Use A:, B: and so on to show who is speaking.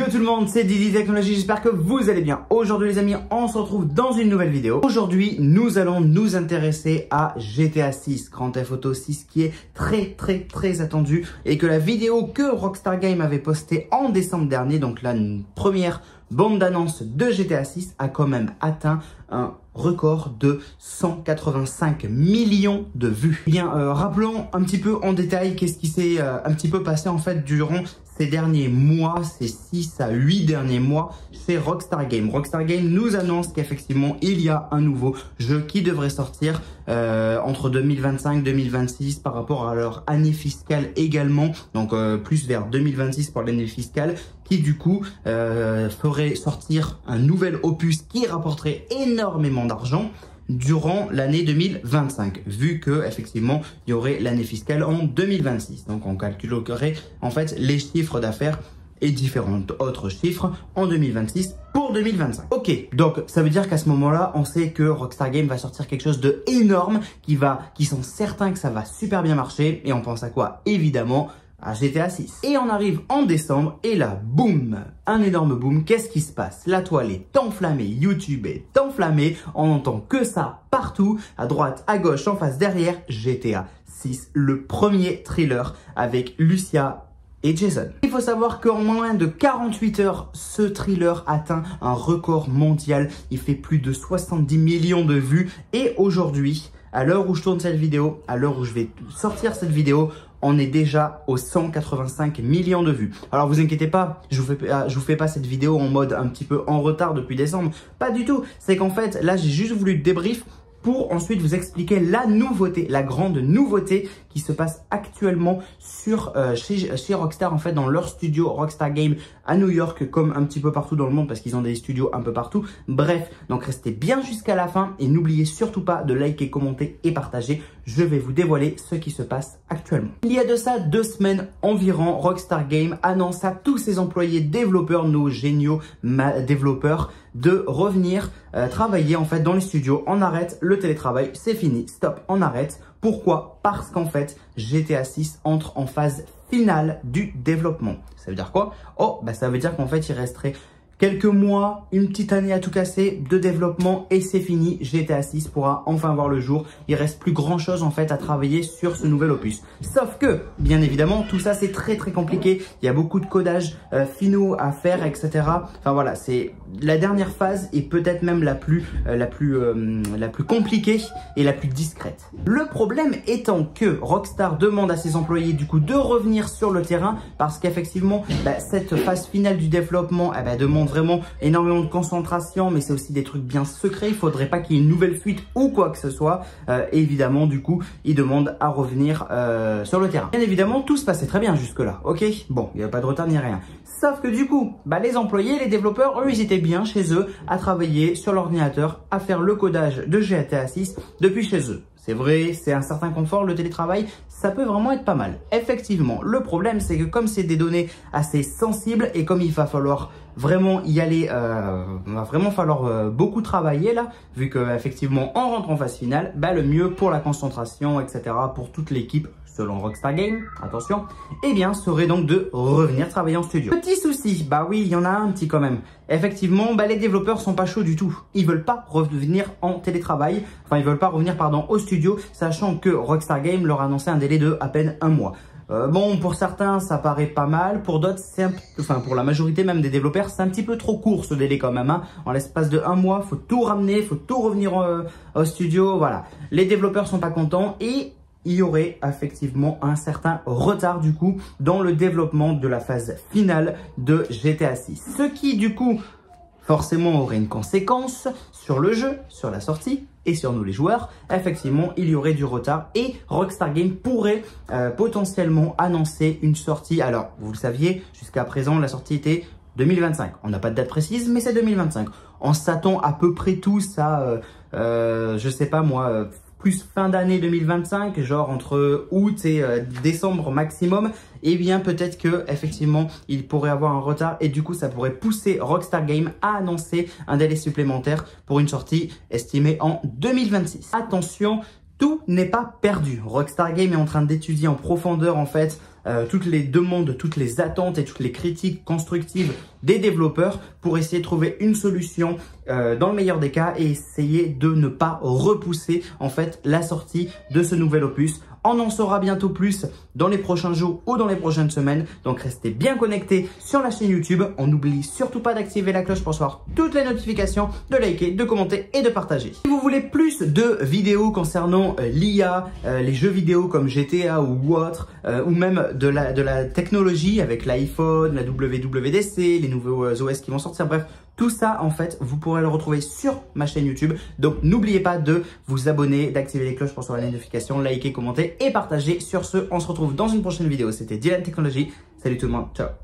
A: Yo tout le monde, c'est Didi Technologies, j'espère que vous allez bien. Aujourd'hui les amis, on se retrouve dans une nouvelle vidéo. Aujourd'hui, nous allons nous intéresser à GTA 6, Grand Theft Auto 6, qui est très attendu et que la vidéo que Rockstar Games avait postée en décembre dernier, donc la première bande d'annonce de GTA 6, a quand même atteint un record de 185 millions de vues. Bien, rappelons un petit peu en détail qu'est-ce qui s'est un petit peu passé en fait durant ces derniers mois, ces 6 à 8 derniers mois chez Rockstar Games. Rockstar Games nous annonce qu'effectivement il y a un nouveau jeu qui devrait sortir entre 2025 et 2026 par rapport à leur année fiscale également, donc plus vers 2026 pour l'année fiscale, qui du coup ferait sortir un nouvel opus qui rapporterait énormément d'argent durant l'année 2025, vu que effectivement il y aurait l'année fiscale en 2026. Donc on calculerait en fait les chiffres d'affaires et différents autres chiffres en 2026 pour 2025. Ok, donc ça veut dire qu'à ce moment-là, on sait que Rockstar Games va sortir quelque chose de énorme, qui sont certains que ça va super bien marcher. Et on pense à quoi? Évidemment à GTA 6. Et on arrive en décembre et là, boum, un énorme boom. Qu'est-ce qui se passe? La toile est enflammée, YouTube est enflammé, on n'entend que ça partout, à droite, à gauche, en face, derrière. GTA 6, le premier thriller avec Lucia et Jason. Il faut savoir qu'en moins de 48 heures, ce thriller atteint un record mondial. Il fait plus de 70 millions de vues. Et aujourd'hui, à l'heure où je tourne cette vidéo, à l'heure où je vais sortir cette vidéo, on est déjà aux 185 millions de vues. Alors vous inquiétez pas, je vous fais pas cette vidéo en mode un petit peu en retard depuis décembre. Pas du tout. C'est qu'en fait, là j'ai juste voulu débrief pour ensuite vous expliquer la nouveauté, la grande nouveauté qui se passe actuellement sur chez Rockstar, en fait, dans leur studio Rockstar Games à New York, comme un petit peu partout dans le monde parce qu'ils ont des studios un peu partout. Bref, donc restez bien jusqu'à la fin et n'oubliez surtout pas de liker, commenter et partager. Je vais vous dévoiler ce qui se passe actuellement. Il y a de ça 2 semaines environ, Rockstar Games annonce à tous ses employés développeurs, nos géniaux développeurs, de revenir travailler en fait dans les studios. On arrête le télétravail, c'est fini, stop, on arrête. Pourquoi? Parce qu'en fait, GTA 6 entre en phase finale du développement. Ça veut dire quoi? Oh, bah ça veut dire qu'en fait, il resterait quelques mois, une petite année à tout casser de développement et c'est fini. GTA 6 pourra enfin voir le jour. Il reste plus grand chose en fait à travailler sur ce nouvel opus. Sauf que, bien évidemment, tout ça c'est très compliqué. Il y a beaucoup de codages finaux à faire, etc. Enfin voilà, c'est la dernière phase et peut-être même la plus compliquée et la plus discrète. Le problème étant que Rockstar demande à ses employés du coup de revenir sur le terrain parce qu'effectivement, cette phase finale du développement demande vraiment énormément de concentration, mais c'est aussi des trucs bien secrets. Il faudrait pas qu'il y ait une nouvelle fuite ou quoi que ce soit. Évidemment, du coup, ils demandent à revenir sur le terrain. Bien évidemment, tout se passait très bien jusque-là. Ok, bon, il n'y a pas de retard ni rien. Sauf que du coup, les employés, les développeurs, eux, ils étaient bien chez eux à travailler sur l'ordinateur, à faire le codage de GTA 6 depuis chez eux. C'est vrai, c'est un certain confort, le télétravail, ça peut vraiment être pas mal. Effectivement, le problème, c'est que comme c'est des données assez sensibles et comme il va falloir vraiment y aller, va vraiment falloir beaucoup travailler là, vu que effectivement on rentre en phase finale, le mieux pour la concentration, etc., pour toute l'équipe, selon Rockstar Games, attention, eh bien, serait donc de revenir travailler en studio. Petit souci, oui, il y en a un petit quand même. Effectivement, les développeurs sont pas chauds du tout. Ils veulent pas revenir en télétravail, enfin, ils veulent pas revenir, pardon, au studio, sachant que Rockstar Games leur a annoncé un délai de à peine 1 mois. Bon, pour certains, ça paraît pas mal. Pour d'autres, pour la majorité même des développeurs, c'est un petit peu trop court ce délai quand même. En l'espace de 1 mois, faut tout ramener, faut tout revenir au studio. Voilà. Les développeurs sont pas contents et il y aurait effectivement un certain retard du coup dans le développement de la phase finale de GTA 6. Ce qui du coup forcément aurait une conséquence sur le jeu, sur la sortie et sur nous les joueurs. Effectivement, il y aurait du retard et Rockstar Games pourrait potentiellement annoncer une sortie. Alors, vous le saviez, jusqu'à présent, la sortie était 2025. On n'a pas de date précise, mais c'est 2025. On s'attend à peu près tous à, je sais pas moi, plus fin d'année 2025, genre entre août et décembre maximum, eh bien peut-être que effectivement il pourrait avoir un retard et du coup ça pourrait pousser Rockstar Games à annoncer un délai supplémentaire pour une sortie estimée en 2026. Attention, tout n'est pas perdu. Rockstar Games est en train d'étudier en profondeur en fait toutes les demandes, toutes les attentes et toutes les critiques constructives des développeurs pour essayer de trouver une solution dans le meilleur des cas et essayer de ne pas repousser en fait la sortie de ce nouvel opus. On en saura bientôt plus dans les prochains jours ou dans les prochaines semaines. Donc restez bien connectés sur la chaîne YouTube. On n'oublie surtout pas d'activer la cloche pour recevoir toutes les notifications, de liker, de commenter et de partager. Si vous voulez plus de vidéos concernant l'IA, les jeux vidéo comme GTA ou autre, ou même de la technologie avec l'iPhone, la WWDC, les nouveaux OS qui vont sortir, bref, tout ça, en fait, vous pourrez le retrouver sur ma chaîne YouTube. Donc, n'oubliez pas de vous abonner, d'activer les cloches pour recevoir les notifications, liker, commenter et partager. Sur ce, on se retrouve dans une prochaine vidéo. C'était Dylan Technologies. Salut tout le monde. Ciao.